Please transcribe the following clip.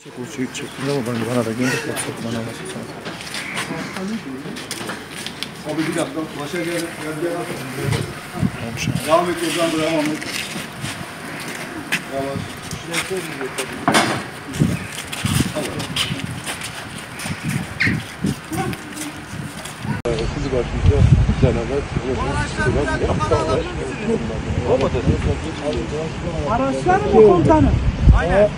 Bu suyu çektiğinde ama bana da gönder. Bana basın. Abi bir dakika. Başa gel. Devam et hocam. Devam et. Yavaş. Kızı başlayacağız. Beraber. Araçlar mı komutanım? Aynen.